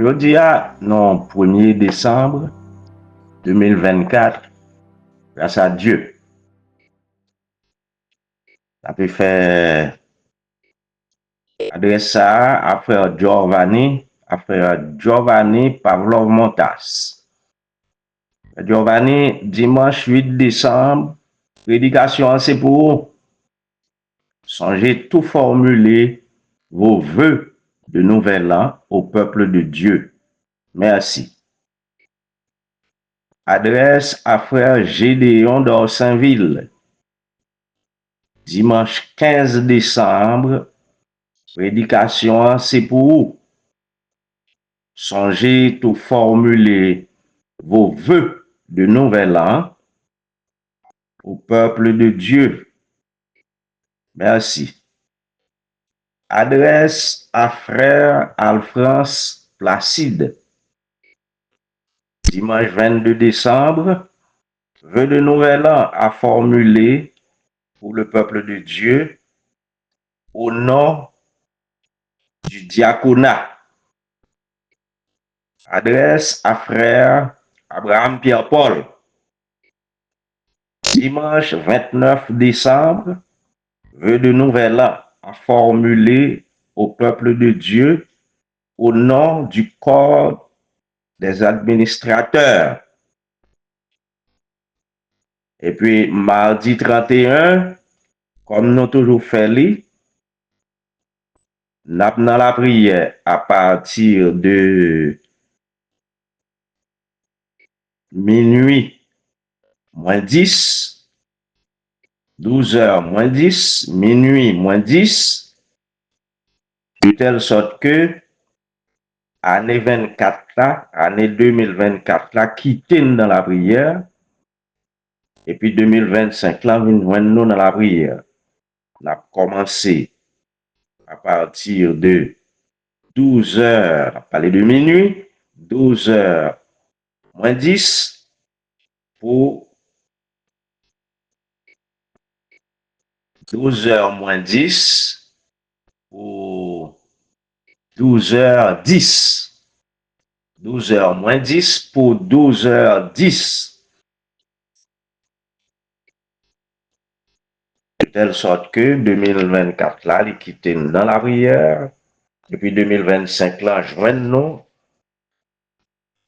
Jeudi non 1er décembre 2024, grâce à Dieu, ça peut faire adresse à frère Giovanni Pavlov Montas. Giovanni, dimanche 8 décembre, prédication c'est pour songez tout formuler vos vœux de nouvel an au peuple de Dieu. Merci. Adresse à frère Gédéon d'Orsainville. Dimanche 15 décembre, prédication c'est pour songez tout formuler vos vœux de nouvel an au peuple de Dieu. Merci. Adresse à frère Alphonse Placide. Dimanche 22 décembre, vœux de nouvel an à formuler pour le peuple de Dieu au nom du diaconat. Adresse à frère Abraham Pierre-Paul. Dimanche 29 décembre, vœux de nouvel an à formuler au peuple de Dieu au nom du corps des administrateurs. Et puis, mardi 31, comme nous toujours fait, N'a dans la prière à partir de minuit moins 10, 12h moins 10, minuit moins 10, de telle sorte que année 24 là, année 2024 là, quitter dans la prière, et puis 2025 là, nous dans la prière. On a commencé à partir de 12h, parler de minuit, 12h moins 10 pour 12h moins 10 pour 12h10. 12h moins 10 pour 12h10. De telle sorte que 2024 là, il quitte dans la prière. Et puis 2025 là, joignent-nous.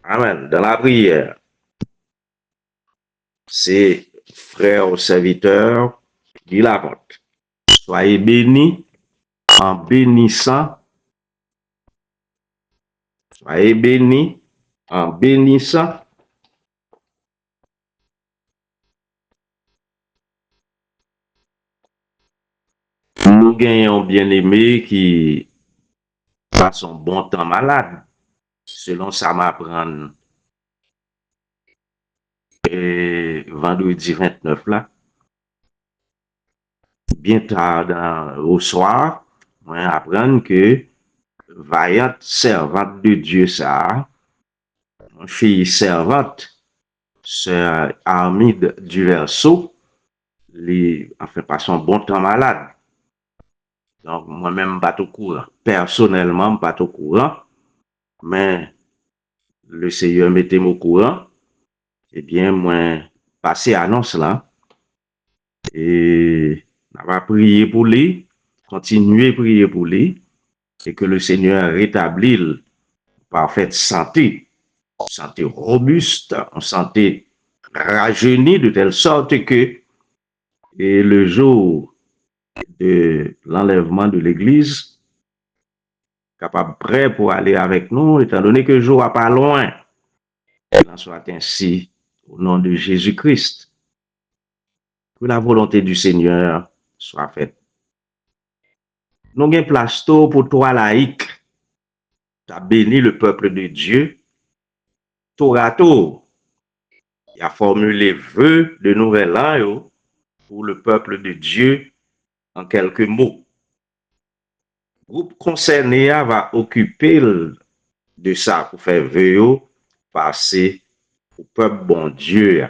Amen. Dans la prière. C'est frères serviteurs dit la vente. Soyez bénis en bénissant. Soyez bénis en bénissant. Nous gagnons bien-aimé qui passe un bon temps malade, selon ça m'apprend vendredi 29 là, bien tard au soir, on apprend que vaillante servante de Dieu ça, fille servante, sœur Armide du Verseau, enfin passe un bon temps malade. Donc moi-même pas au courant, personnellement pas au courant, mais le Seigneur mettait au courant. Eh bien, moi, passé annonce là, et on va prier pour lui, continuer à prier pour lui, et que le Seigneur rétablisse parfaite santé, santé robuste, en santé rajeunie, de telle sorte que et le jour de l'enlèvement de l'Église, capable prêt pour aller avec nous, étant donné que le jour n'est pas loin. Qu'il en soit ainsi au nom de Jésus-Christ. Que la volonté du Seigneur soit faite. Nous avons place pour toi laïque. Tu as béni le peuple de Dieu. Torato, il a formulé vœux de nouvel an pour le peuple de Dieu en quelques mots. Le groupe concerné va occuper de ça pour faire vœux passer au peuple bon Dieu.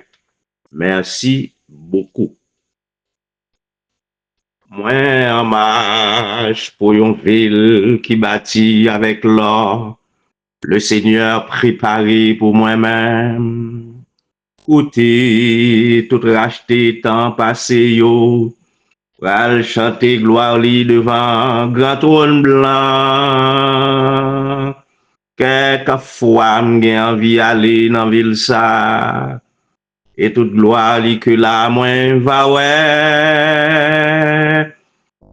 Merci beaucoup. Moi, en marche pour une ville qui bâtit avec l'or, le Seigneur préparé pour moi-même. Côté, tout racheté, temps passé, yo, pral chanter gloire li devant grand trône blanc. Quelquefois, m'gen envie aller dans ville ça, et toute gloire li que la moins va ouais.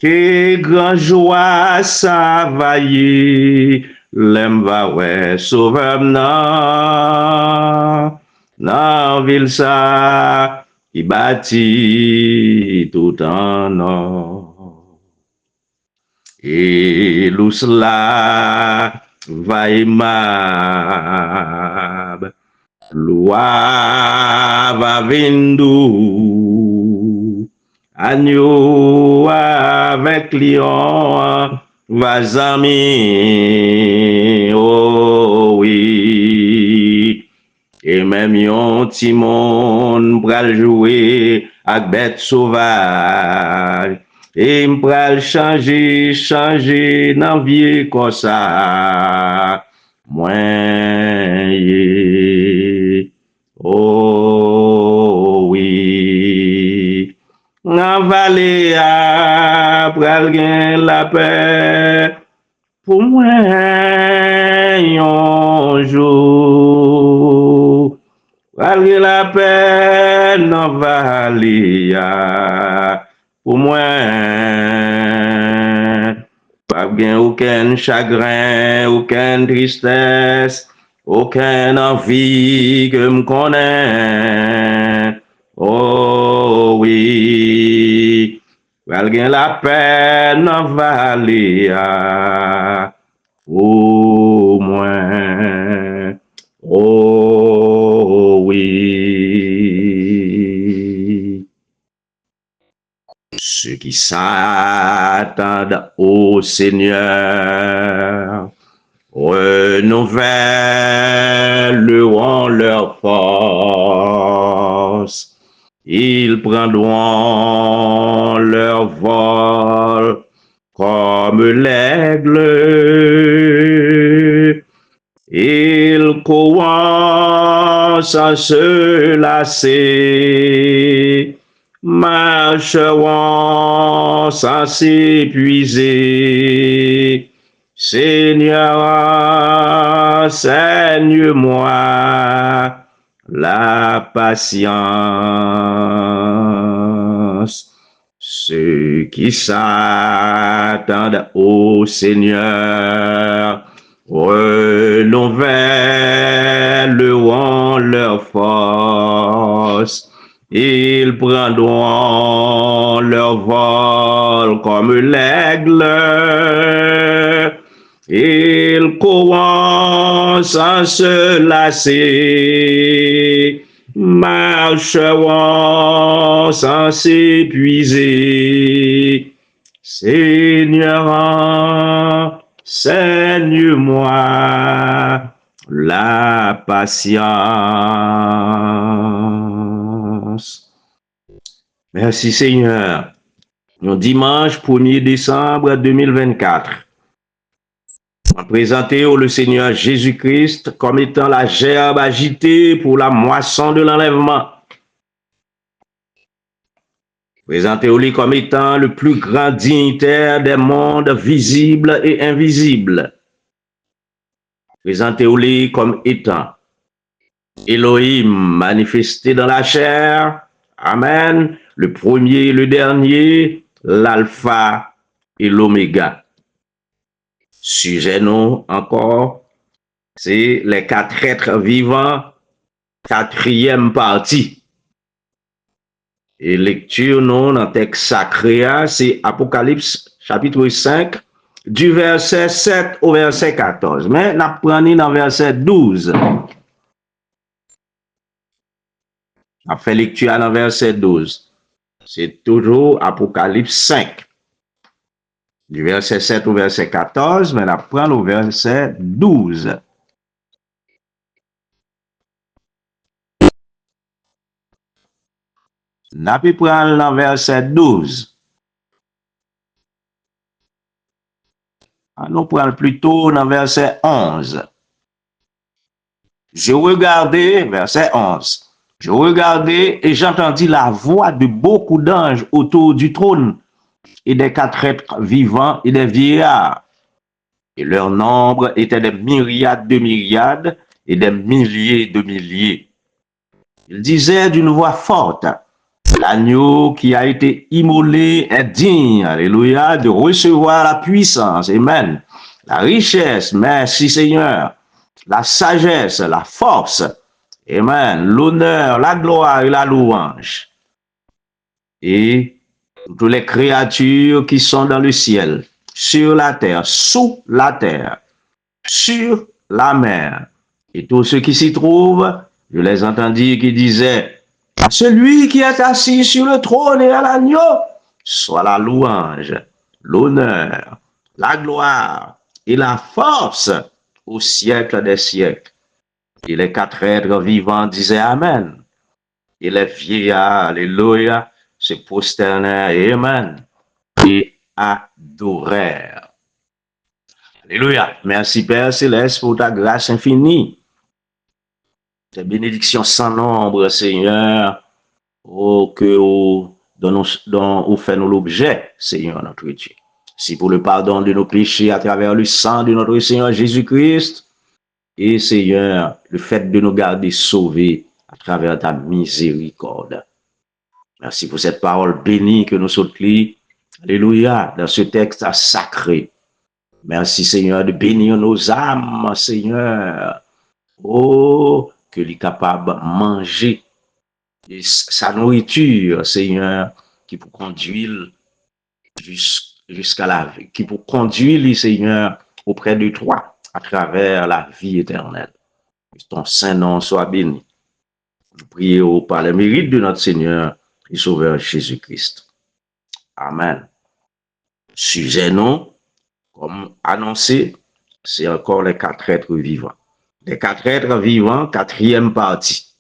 Que grand joie ça vailler, l'aime va ouais, sauveur nan ville ça, qui bâtit tout en or. Et l'ous là va aimable, loi va vindou, agneau avec lion va zami, oh oui. Et même yon ti moun pral jouer ak bête sauvage. Et m'pral changer nan vie comme ça. Moi, oh oui. Nan vallée a pral gen la paix. Pour moi, yon jour. Malgré la peine en vallée, pour moi, pas gain aucun chagrin, aucune tristesse, aucune envie que me connaît. Oh oui, pral gain la peine dans vallée, au moins. Oh oui. Ceux qui s'attendent au Seigneur renouvelleront leur force. Ils prendront leur vol comme l'aigle. Ils courront sans se lasser, marcheront sans s'épuiser. Seigneur, enseigne-moi la patience. Ceux qui s'attendent au Seigneur renouvelleront leur force. Ils prendront leur vol comme l'aigle. Ils courront sans se lasser, marcheront sans s'épuiser. Seigneur, enseigne-moi la patience. Merci Seigneur. Dimanche 1er décembre 2024. Présenté le Seigneur Jésus-Christ comme étant la gerbe agitée pour la moisson de l'enlèvement. Présenté comme étant le plus grand dignitaire des mondes visibles et invisibles. Présenté comme étant Elohim manifesté dans la chair. Amen. Le premier et le dernier, l'alpha et l'oméga. Sujet non encore, c'est les 4 êtres vivants, 4e partie. Et lecture non dans le texte sacré, c'est Apocalypse chapitre 5, du verset 7 au verset 14. Mais nous prenons dans verset 12. On fait lecture dans verset 12. C'est toujours Apocalypse 5. Du verset 7 au verset 14, mais on prend le verset 12. On peut prendre le verset 12. Nous prenons plutôt dans verset 11. Je regardais, verset 11. Je regardais et j'entendis la voix de beaucoup d'anges autour du trône et des 4 êtres vivants et des vieillards. Et leur nombre était des myriades de myriades et des milliers de milliers. Ils disaient d'une voix forte, l'agneau qui a été immolé est digne, alléluia, de recevoir la puissance, amen, la richesse, merci Seigneur, la sagesse, la force, amen, l'honneur, la gloire et la louange. Et toutes les créatures qui sont dans le ciel, sur la terre, sous la terre, sur la mer, et tous ceux qui s'y trouvent, je les entendis qui disaient, à celui qui est assis sur le trône et à l'agneau, soit la louange, l'honneur, la gloire et la force au siècle des siècles. Et les 4 êtres vivants disaient Amen. Et les vieillards, alléluia, se prosternèrent et Amen. Et adorèrent. Alléluia. Merci Père Céleste pour ta grâce infinie. Tes bénédictions sans nombre, Seigneur. Oh, que dont fait nous l'objet, Seigneur notre Dieu. Si pour le pardon de nos péchés à travers le sang de notre Seigneur Jésus-Christ, et Seigneur, le fait de nous garder sauvés à travers ta miséricorde. Merci pour cette parole bénie que nous sommes lus. Alléluia, dans ce texte sacré. Merci, Seigneur, de bénir nos âmes, Seigneur. Oh, que l'est capable de manger sa nourriture, Seigneur, qui pour conduire jusqu'à la vie, qui pour conduire, Seigneur, auprès de toi, à travers la vie éternelle. Que ton saint nom soit béni. Nous prions par le mérite de notre Seigneur et Sauveur Jésus-Christ. Amen. Sujet non, comme annoncé, c'est encore les quatre êtres vivants. Les quatre êtres vivants, quatrième partie.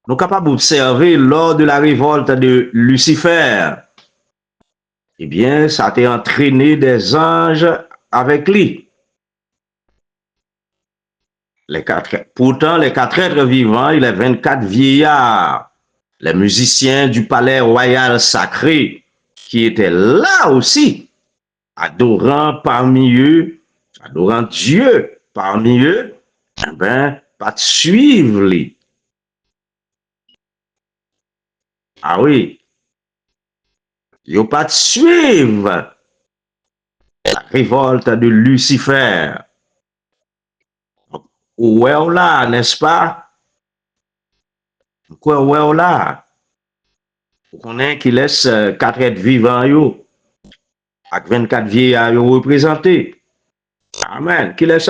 Nous sommes capables d'observer lors de la révolte de Lucifer, eh bien, ça a entraîné des anges avec lui. Pourtant, les quatre êtres vivants, il y a 24 vieillards, les musiciens du palais royal sacré, qui étaient là aussi, adorant parmi eux, adorant Dieu parmi eux, eh ben, pas de suivre les. Ah oui, ils n'ont pas de suivre la révolte de Lucifer. Ouais, là, n'est-ce pas? Quoi, ouais, là? Vous connaissez qui laisse quatre êtres vivants, yo, avec 24 vieillards représentés. Amen. Qui laisse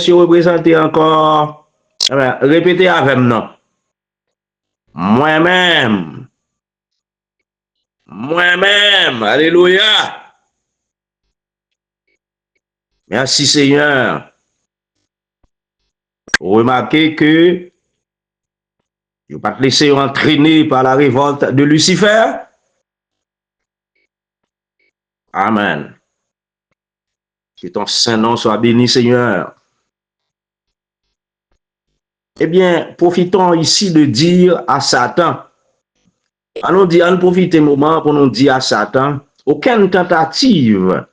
représenter encore? Eh bien, répétez avec moi. Moi-même. Moi-même. Alléluia. Merci Seigneur. Remarquez que je ne vais pas te laisser entraîner par la révolte de Lucifer. Amen. Que ton saint nom soit béni, Seigneur. Eh bien, profitons ici de dire à Satan, on profite un moment pour nous dire à Satan, aucune tentative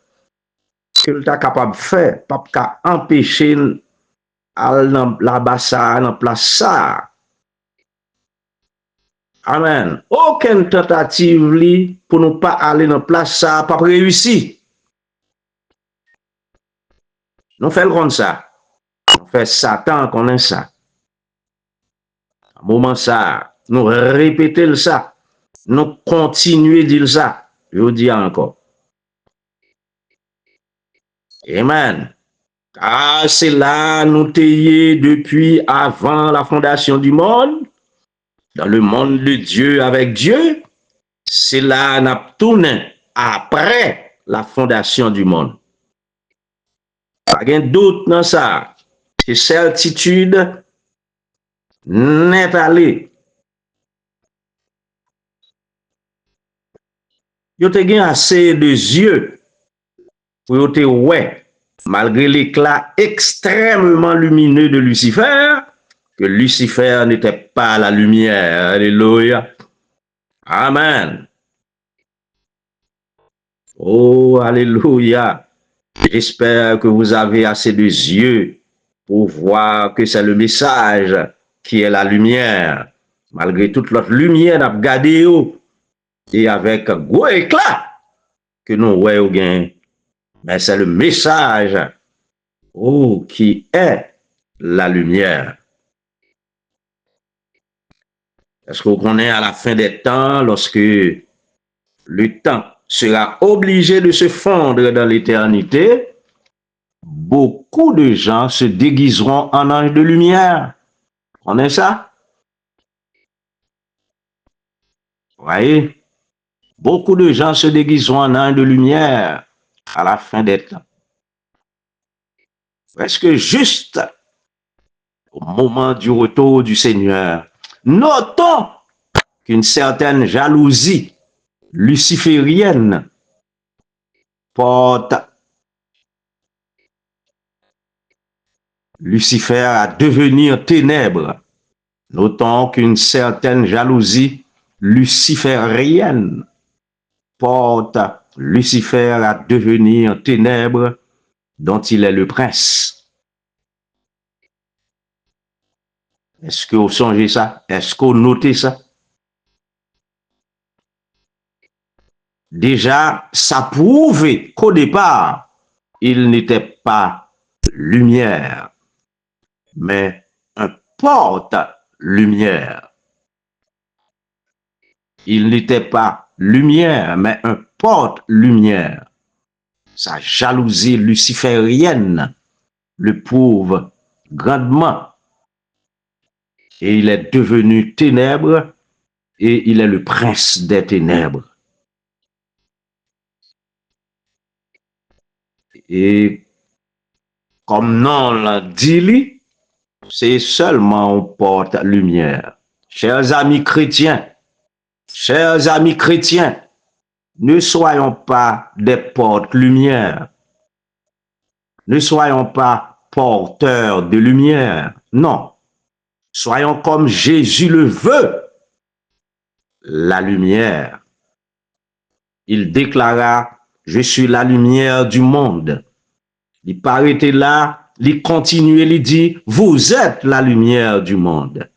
que tu es capable de faire, pas qu'à empêcher là-bas ça, dans place ça. Amen. Aucune tentative li, pour ne pas aller dans place ça, pas réussi. Nous faisons comme ça. Nous faisons Satan qu'on est ça. À un moment ça, nous répétons ça. Nous continuons de dire ça. Je vous dis encore. Amen. Car c'est là nous t'ayons depuis avant la fondation du monde, dans le monde de Dieu avec Dieu. C'est là nous tourné après la fondation du monde. Pas de doute dans ça. C'est certitude net allé. Yo te gen assez de yeux pour yo te ouais, malgré l'éclat extrêmement lumineux de Lucifer, que Lucifer n'était pas la lumière. Alléluia. Amen. Oh, alléluia. J'espère que vous avez assez de yeux pour voir que c'est le message qui est la lumière. Malgré toute l'autre lumière, n'a gardé et avec gros éclat que nous voyons bien. Mais c'est le message qui est la lumière. Est-ce qu'on connaît à la fin des temps, lorsque le temps sera obligé de se fondre dans l'éternité, beaucoup de gens se déguiseront en anges de lumière. On est ça? Vous voyez? Beaucoup de gens se déguiseront en anges de lumière à la fin des temps. Presque juste au moment du retour du Seigneur, notons qu'une certaine jalousie luciférienne porte Lucifer à devenir ténèbres. Notons qu'une certaine jalousie luciférienne porte Lucifer à devenir ténèbres dont il est le prince. Est-ce que vous songez ça? Est-ce que vous notez ça? déjà, ça prouvait qu'au départ, il n'était pas lumière, mais un porte-lumière. Il n'était pas lumière, mais un porte-lumière. Sa jalousie luciférienne le prouve grandement. Et il est devenu ténèbres et il est le prince des ténèbres. Et comme non l'a dit, c'est seulement un porte-lumière. Chers amis chrétiens, ne soyons pas des porte-lumière. Ne soyons pas porteurs de lumière. Non. Soyons comme Jésus le veut, la lumière. Il déclara, je suis la lumière du monde. Il paraît là, il continue, il dit, vous êtes la lumière du monde.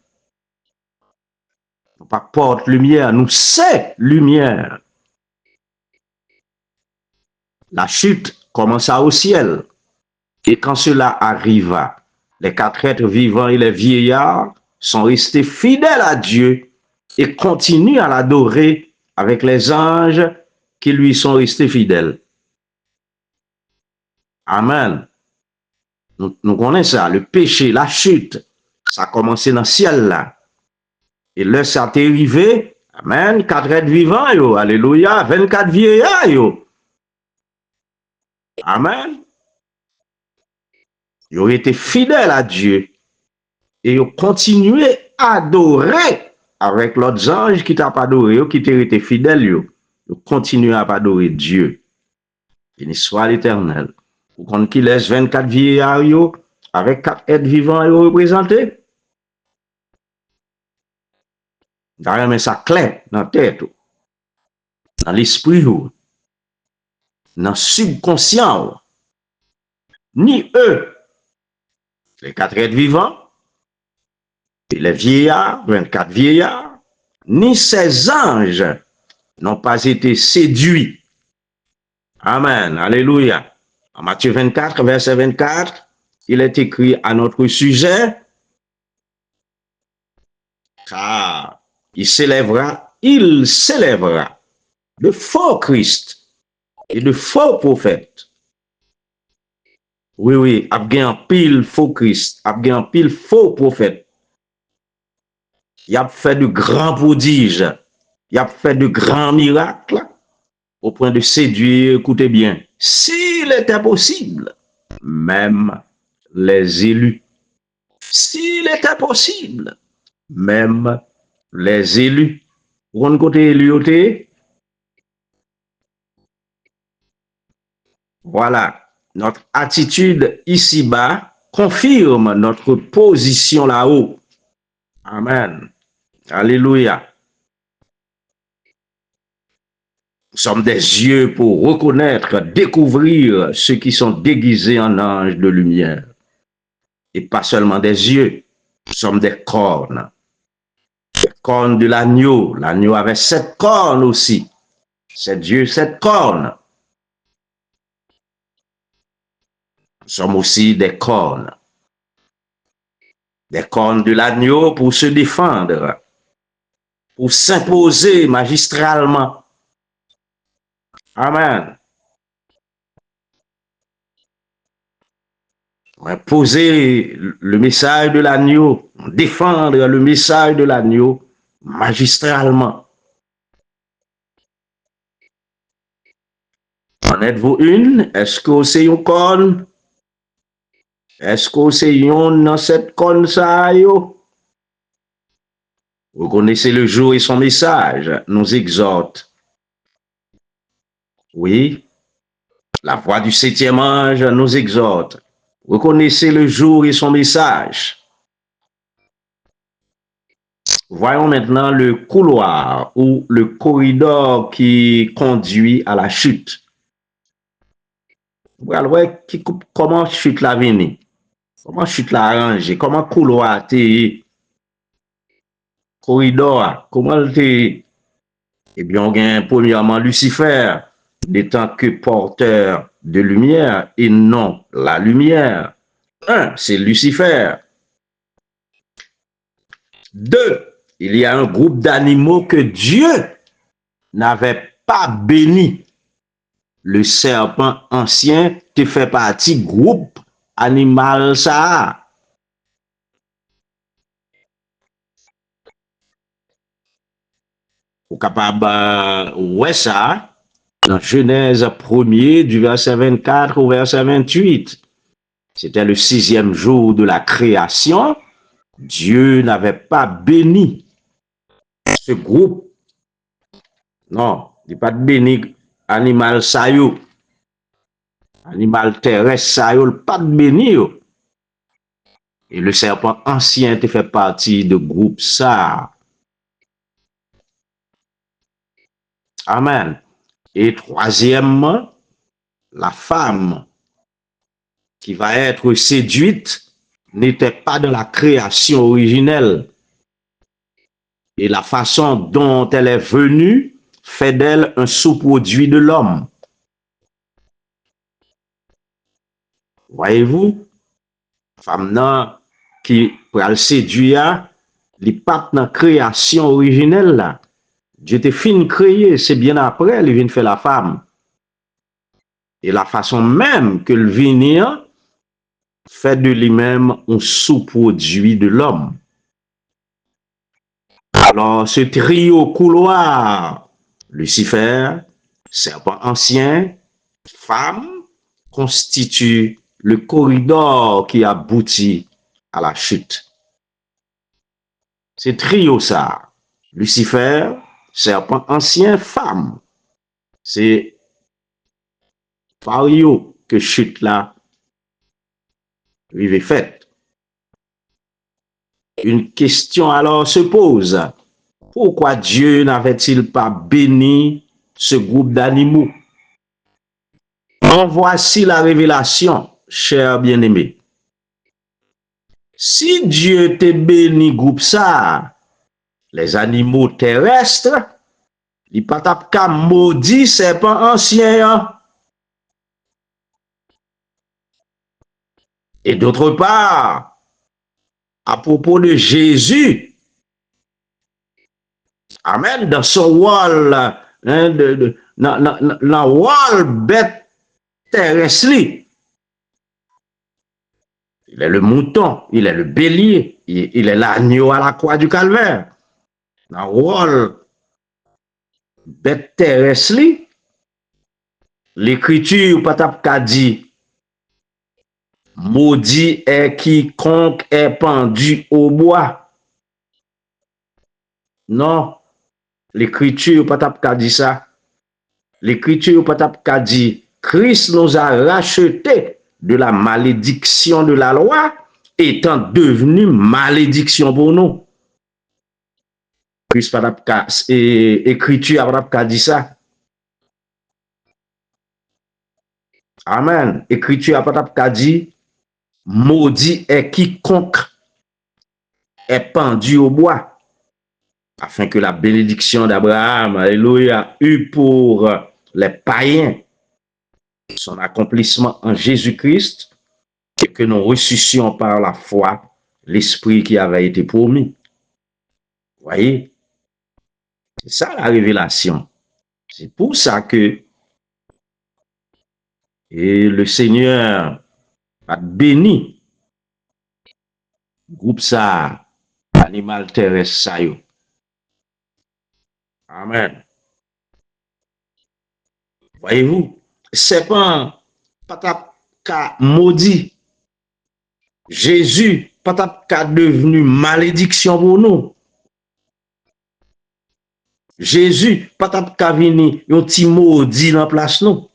Non pas porte-lumière, nous c'est lumière. La chute commença au ciel. Et quand cela arriva, les 4 êtres vivants et les vieillards sont restés fidèles à Dieu et continuent à l'adorer avec les anges qui lui sont restés fidèles. Amen. Nous connaissons ça, le péché, la chute, ça a commencé dans le ciel là. Et là, ça t'est arrivé, amen, 4 êtres vivants, yo, alléluia, 24 vieillards, yo. Amen. Ils ont été fidèles à Dieu et ils ont continué à adorer avec l'autre ange qui t'a pas adoré, qui t'a été fidèle, ils ont continué à adorer Dieu. Béni soit l'Éternel. Vous comprenez qu'il laisse 24 vieillards avec 4 êtres vivants représentés? D'ailleurs, mais ça clair dans la tête, dans l'esprit, dans le subconscient. Ni eux, les 4 êtres vivants, et les vieillards, 24 vieillards, ni ces anges n'ont pas été séduits. Amen. Alléluia. En Matthieu 24, verset 24, il est écrit à notre sujet, car il s'élèvera de faux Christ et de faux prophètes. Oui, il y a un pile faux Christ, il y a un pile faux prophète. Il a fait de grands prodiges, il a fait de grands miracles au point de séduire, écoutez bien, s'il était possible, même les élus. S'il était possible, même les élus. Vous côté élu, voilà, notre attitude ici-bas confirme notre position là-haut. Amen. Alléluia. Nous sommes des yeux pour reconnaître, découvrir ceux qui sont déguisés en anges de lumière. Et pas seulement des yeux, nous sommes des cornes. Les cornes de l'agneau. L'agneau avait 7 cornes aussi. C'est Dieu, 7 cornes. Nous sommes aussi des cornes. Des cornes de l'agneau pour se défendre, pour s'imposer magistralement. Amen. Imposer le message de l'agneau, défendre le message de l'agneau magistralement. En êtes-vous une? Est-ce que c'est une corne? Est-ce que c'est une dans cette corne ça? Vous connaissez le jour et son message nous exhorte. Oui, la voix du 7e ange nous exhorte. Vous connaissez le jour et son message. Voyons maintenant le couloir ou le corridor qui conduit à la chute. Comment chute la venue? Comment chute la arranger? Comment couloir te corridor? Comment te Eh bien, on gagne premièrement Lucifer, n'étant que porteur de lumière et non la lumière. Un, c'est Lucifer. Deux, il y a un groupe d'animaux que Dieu n'avait pas béni. Le serpent ancien te fait partie groupe animal ça. Ou capable ouais ça dans Genèse 1er du verset 24 au verset 28. C'était le 6e jour de la création. Dieu n'avait pas béni ce groupe. Non, il n'a pas béni animal ça yo. Animal terrestre ça yo, pas de béni yo. Et le serpent ancien te fait partie de groupe ça. Amen. Et troisièmement, la femme qui va être séduite n'était pas dans la création originelle. Et la façon dont elle est venue fait d'elle un sous-produit de l'homme. Voyez-vous, femme nan qui pral séduire, li pas dans la création originelle là. Dieu te fin créé, c'est bien après, il vient faire la femme. Et la façon même que le venir fait de lui-même un sous-produit de l'homme. Alors, ce trio couloir, Lucifer, serpent ancien, femme, constitue le corridor qui aboutit à la chute. C'est trio ça. Lucifer, serpent ancien, femme. C'est par eux que chute là est faite. Une question alors se pose. Pourquoi Dieu n'avait-il pas béni ce groupe d'animaux? En voici la révélation, cher bien-aimé. Si Dieu te béni groupe ça, les animaux terrestres, il pas tap ka maudit serpent ancien. Et d'autre part, à propos de Jésus, amen, dans son rôle, hein, dans rôle bête terrestre, il est le mouton, il est le bélier, il est l'agneau à la croix du calvaire. Dans le rôle bête terrestre, l'écriture patap ka dit, maudit est quiconque est pendu au bois. Non, l'écriture patap ka dit ça. L'écriture patap ka dit, Christ nous a rachetés de la malédiction de la loi, étant devenu malédiction pour nous. Christ patap ka, écriture patap ka dit ça. Amen. Écriture patap ka dit, maudit est quiconque est pendu au bois, afin que la bénédiction d'Abraham, alléluia, eut pour les païens son accomplissement en Jésus-Christ et que nous ressuscions par la foi l'Esprit qui avait été promis. Voyez, c'est ça la révélation. C'est pour ça que le Seigneur a béni groupe ça, animal terrestre ça yo. Amen. Voyez-vous, serpent patap ka maudit. Jésus patap ka devenu malédiction pour nous. Jésus patap ka vini yon ti maudit dans place nous.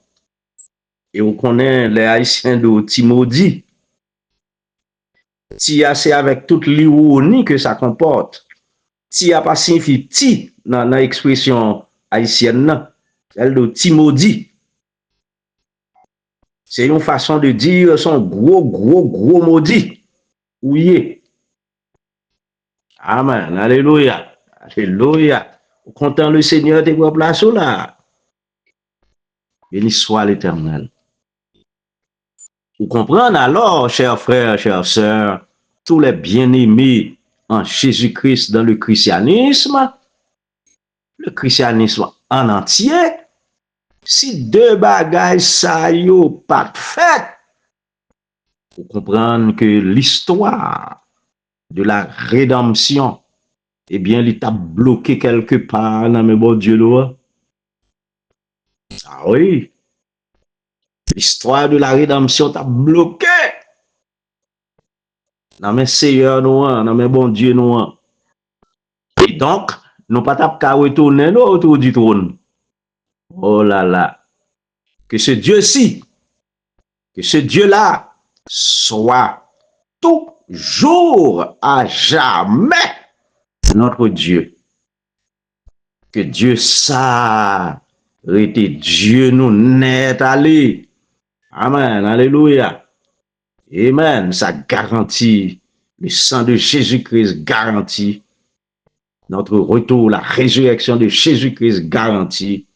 Et on connaît les Haïtiens de ti maudit. Ti a c'est avec toute l'ironie que ça comporte. Ti a pas signifie ti dans l'expression haïtienne, celle de ti maudit. C'est une façon de dire son gros maudit. Oui. Amen. Alléluia. Alléluia. Content le Seigneur te prend place là. Béni soit l'Éternel. Vous comprenez alors, chers frères, chères sœurs, tous les bien-aimés en Jésus-Christ dans le christianisme en entier, si deux bagailles ça yo pas fait, vous comprenez que l'histoire de la rédemption, eh bien, il t'a bloqué quelque part dans mes bon Dieu là. Ah oui, l'histoire de la rédemption t'a bloqué dans mes seigneurs noirs, dans mes bon Dieu noirs. Et donc, nous pas qu'à retourner autour du trône. Oh là là. Que ce Dieu-ci, que ce Dieu-là soit toujours à jamais notre Dieu. Que Dieu ça été Dieu nous net allé. Amen. Alléluia. Amen. Ça garantit, le sang de Jésus-Christ garantit notre retour, la résurrection de Jésus-Christ garantit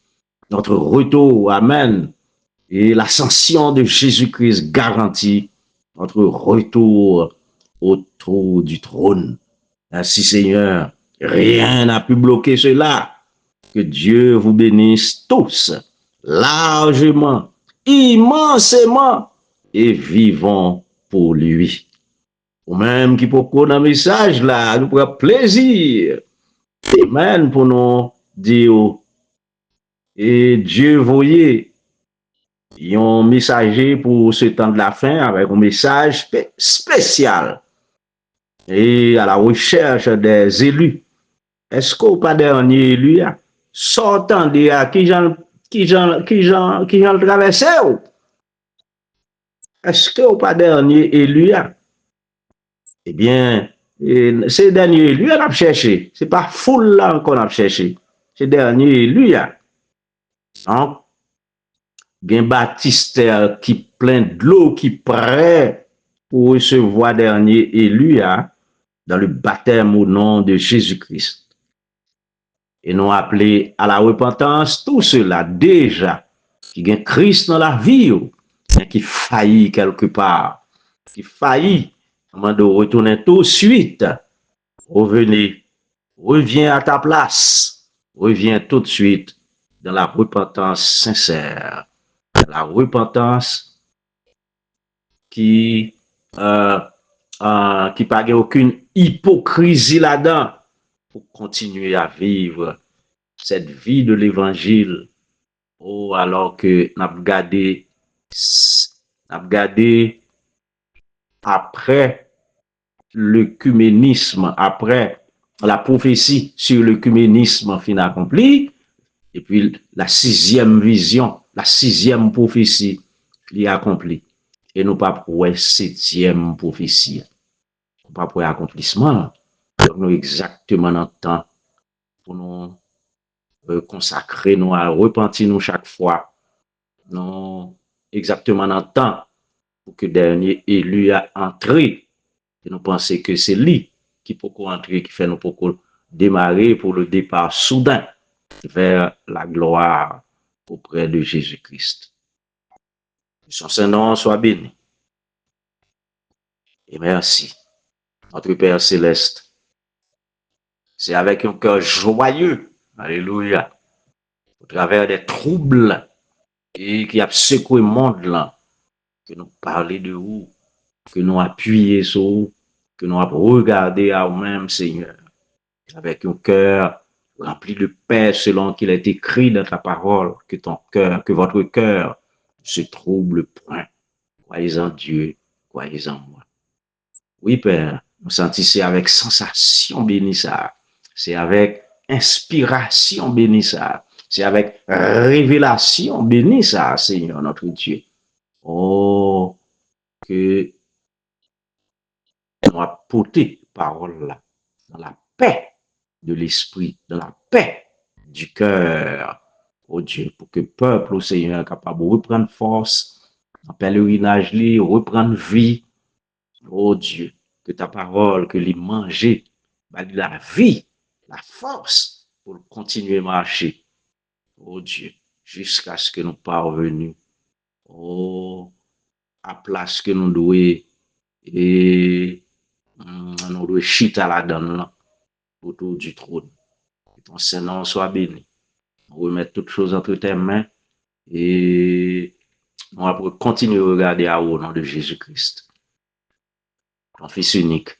notre retour. Amen. Et l'ascension de Jésus-Christ garantit notre retour autour du trône. Ainsi, Seigneur, rien n'a pu bloquer cela. Que Dieu vous bénisse tous, largement, immensément, et vivons pour lui. Ou même qui peut qu'on un message là, nous prend plaisir. Amen pour nous dire, et Dieu voyait, un messager pour ce temps de la fin avec un message spécial et à la recherche des élus. Est-ce qu'au pas dernier élu, sortant de qui j'en traversé? Est-ce qu'au pas dernier élu? Eh bien, ces derniers élus, on a cherché. Ce n'est pas foule là qu'on a cherché. Ces derniers élus, donc, gen Baptiste qui plein de l'eau, qui prêt pour recevoir dernier élu dans le baptême au nom de Jésus-Christ. Et nous appeler à la repentance tout cela déjà qui gagne Christ dans la vie, qui faillit quelque part, qui faillit, avant de retourner tout de suite, reviens à ta place, reviens tout de suite dans la repentance sincère. La repentance qui pas aucune hypocrisie là-dedans pour continuer à vivre cette vie de l'évangile. Oh, alors que n'a regardé après l'œcuménisme, après la prophétie sur l'œcuménisme fin accompli, et puis la sixième vision, la sixième prophétie qui est accomplie. Et nous pas pour la septième prophétie. Nous pas pour l'accomplissement. Nous exactement dans le temps pour nous consacrer, nous à repentir nous chaque fois. Nous exactement dans le temps pour que le dernier élu a entré. Et nous pensons que c'est lui qui peut entrer, qui fait nous pour démarrer pour le départ soudain vers la gloire auprès de Jésus-Christ. Que son Saint-Nom soit béni. Et merci. Notre Père Céleste, c'est avec un cœur joyeux, alléluia, au travers des troubles qui a secoué le monde là, que nous parlons de vous, que nous appuyons sur vous, que nous regardé à vous-même, Seigneur, avec un cœur rempli de paix selon qu'il est écrit dans ta parole, que ton cœur, que votre cœur se trouble point. Croyez en Dieu, croyez en moi. Oui, Père, nous sentissons avec sensation bénie ça. C'est avec inspiration bénie ça. C'est avec révélation bénie ça, Seigneur notre Dieu. Oh, que nous apporter parole là, dans la paix de l'esprit, dans la paix du cœur, oh Dieu, pour que le peuple, au Seigneur, capable de reprendre force, en pèlerinage, reprendre vie, oh Dieu, que ta parole, que les manger, la vie, la force, pour continuer à marcher, oh Dieu, jusqu'à ce que nous parvenions, oh, à place que nous devons, et nous devons chita la donne là, autour du trône. Que ton Saint-Nom soit béni. On remet toutes choses entre tes mains et on va continuer à regarder à au nom de Jésus-Christ, ton Fils unique,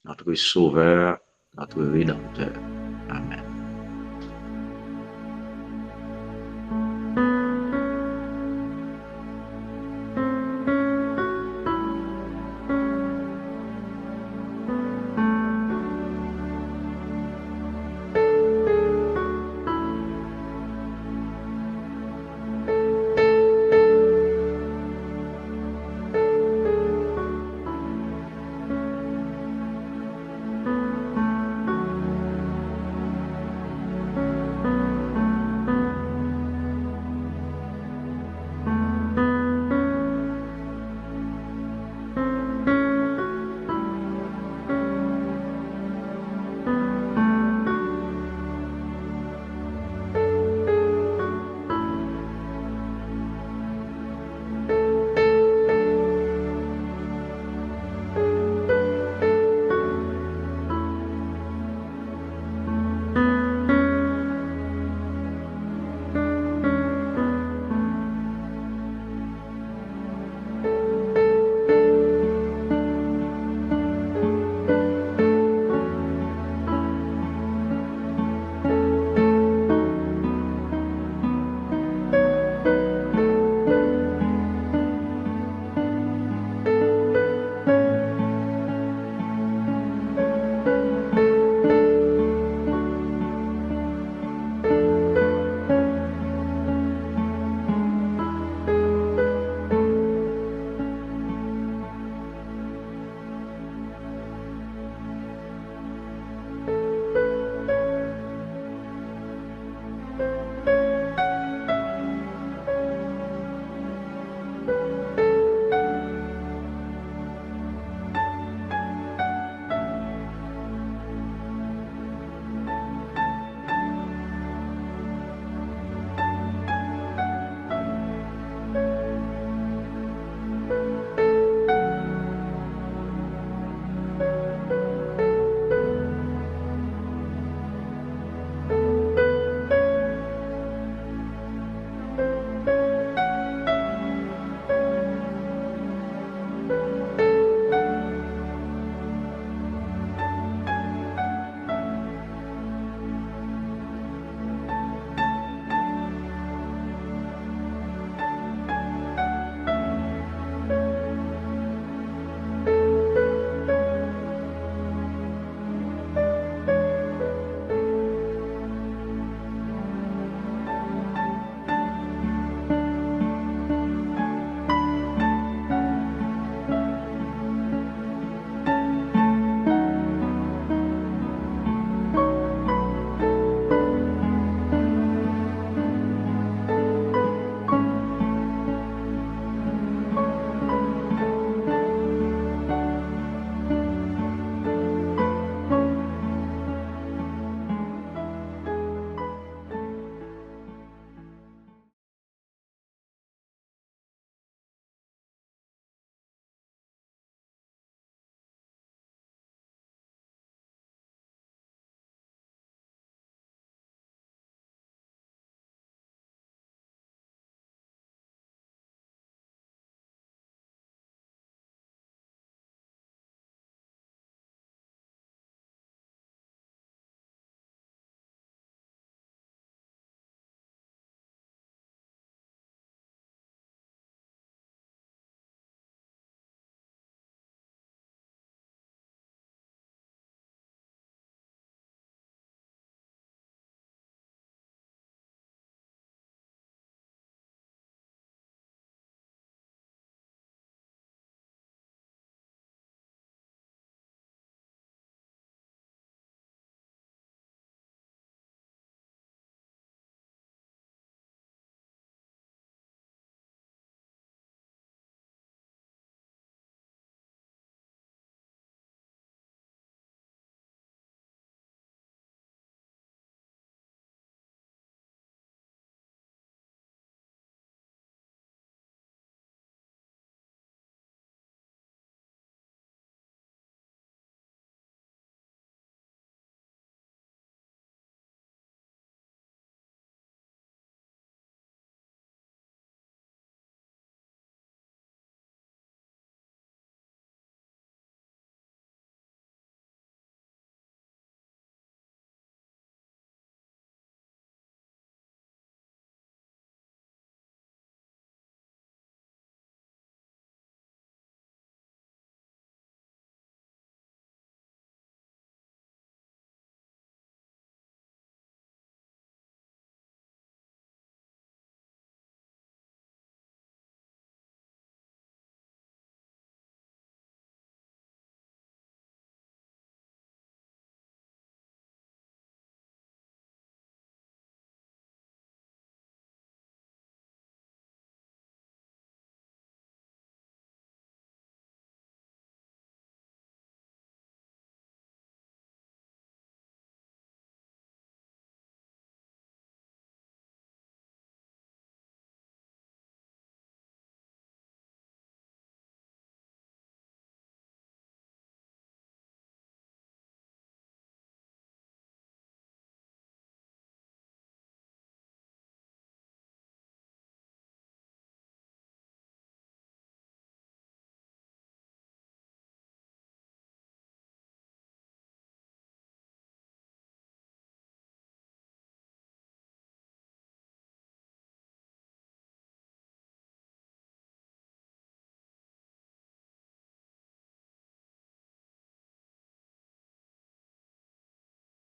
notre Sauveur, notre Rédempteur. Amen.